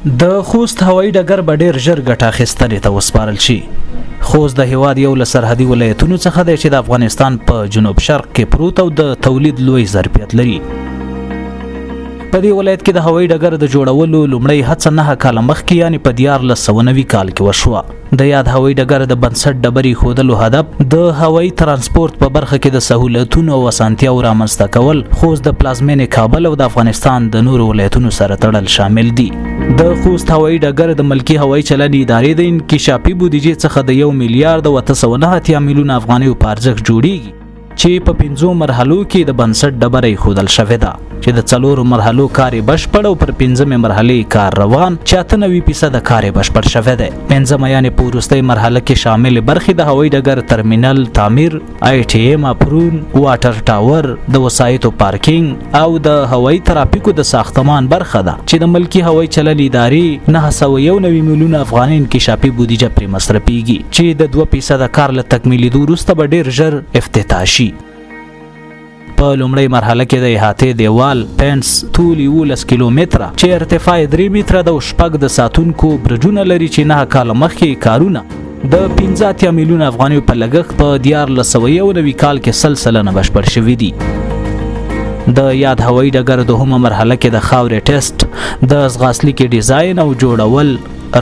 د خوست هوایي ډګر به ډیر ژر ګټه اخیستنې ته وسپارل شي. خوست د هیواد یو له سرحدي ولایتونو څخه دی چې د افغانستان په جنوب شرق کې پروت او د تولید لوی ظرفیت لري. په دې ولایت کې د هوایي ډګر د جوړولو لومړی هڅه 9 کاله مخکې یعنی په 1490 کال کې وشوه. د یاد هوایي ډګر د بنسټ ډبرې ښودلو هدف د هوایي ترانسپورت په برخه کې د سهولتونو او اسانتیاو رامنځته کول، خوست د پلازمینې کابل او د افغانستان د نورو ولایتونو سره تړل شامل دي. د خوست هوایي ډګر د ملکی هوایي چلند ادارې د انکشافي بودیجې څخه د 1 میلیارډ او 909 میلیون افغانیو په ارزښت جوړیږي چې په 5 مرحلو کې د بنسټ ډبرې ښودل شوې ده چې د 4 مرحلو کار بشپړ او پر 5مه مرحله کار روان چې 98% کار بشپړ شوی دی. 5مه یعنی په وروستۍ مرحله کې شامل برخې د هوایي ډګر ترمینل تعمیر، آی ټي ایم اپرون، واټر ټاور، د وسایطو پارکینګ او د هوایي ترافیکو د ساختمان برخه ده چې د ملکی هوایي چلند ادارې 991 میلیون افغانۍ انکشافي بودیجه پرې مصرفيږي چې د 2% کار له تکمیلیدو وروسته به ډیر ژر افتتاح شي. په لومړی مرحله کې د احاطې دیوال پینس طول 11 کیلومتره چې ارتفاع 3 متره د شپږ د ساتونکو برجونه لري چې 9 کال مخکې کارونه د 15 میلیون افغانیو په لګښت په 1490 کال کې سلسله بشپړ شوي دي. د یاد هوایي ډګر دوهمه مرحله کې د خاورې ټیسټ، د ځغاسلیک ډیزاین او جوړول،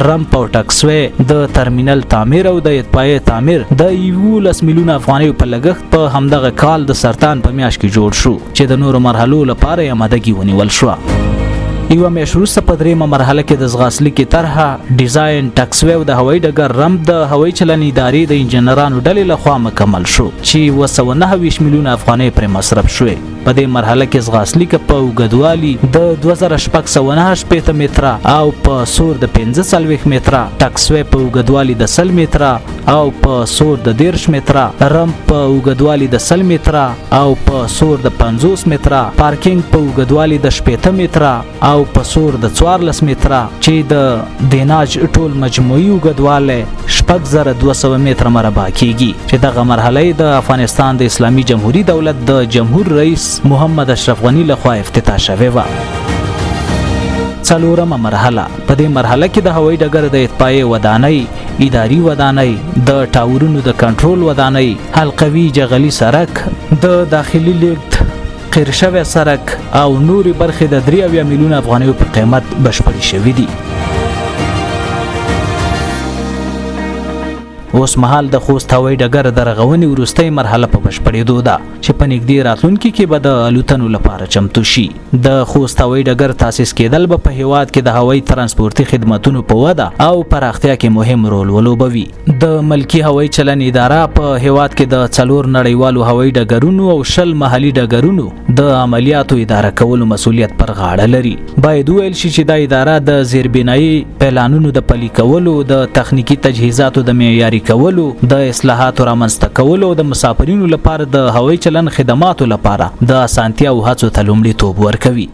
رمپ او ټکسوې، د ترمینل تعمیر او د اطفائیې تعمیر د 11 میلیون افغانیو په لګښت په همدغه کال د سرطان په میاشت کې جوړ شو چې د نورو مرحلو لپاره یې آمادګي ونیول شوه. یوه میاشت وروسته په 3مه مرحله کې د ځغاسلیک طرحه، ډیزاین، ټکسوې او د هوایي ډګر رمپ د هوایي چلند ادارې د انجنیرانو ډلې لخوا مکمل شو چې 229 میلیون افغانۍ پرې مصرف شوې. په دې مرحله کې ځغاسلیک په اوږدوالي د 2698 متره او په سور د 45 متره، ټکسوې په اوږدوالي د 100 متره او په سور د 13 متره، رمپ په اوږدوالي د 100 متره او په سور د 50 متره، پارکینګ په اوږدوالي د 80 متره او په سور د 14 متره چې د دیناج ټول مجموعي اوږدوالی 6200 متره مربع کیږي چې دغه مرحله د افغانستان د اسلامي جمهوریت دولت د جمهور رئیس محمد اشرف غنی لخوا افتتاح شوې و. 4مه مرحله، په دې مرحله کې د هوایي ډګر د اطفائیې ودانۍ، اداري ودانۍ، د ټاورونو د کنټرول ودانۍ، حلقوي جغلي سرک، د داخلي لیږد، قیر شوی سرک او نوري برخې د 3 میلیون افغانیو په قیمت بشپړې شوې دي. اوس مهال د خوست هوایي ډګر د رغونې وروستۍ مرحله په بشپړېدو ده چې په نږدې راتلونکي کې به د الوتنو لپاره چمتو شي. د خوست هوایي ډګر تاسیس کېدل به په هیواد کې د هوایي ترانسپورتي خدماتونو په وده او پراختیا کې مهم رول ولوبوي. د ملکی هوایي چلند اداره په هیواد کې د 4 نړیوالو هوایي ډګرونو او 10 محلي ډګرونو د عملیاتو اداره کولو مسؤلیت پر غاړه لري. باید ویل شي چې دا اداره د زیربنایي پلانونو د پلي کولو، د تخنیکی تجهیزاتو د معیاري کولو، د اصلاحاتو رامنځته کولو او د مسافرینو لپاره د هوایي چلند خدماتو لپاره د اسانتیا او هڅو ته لومړیتوب ورکوي.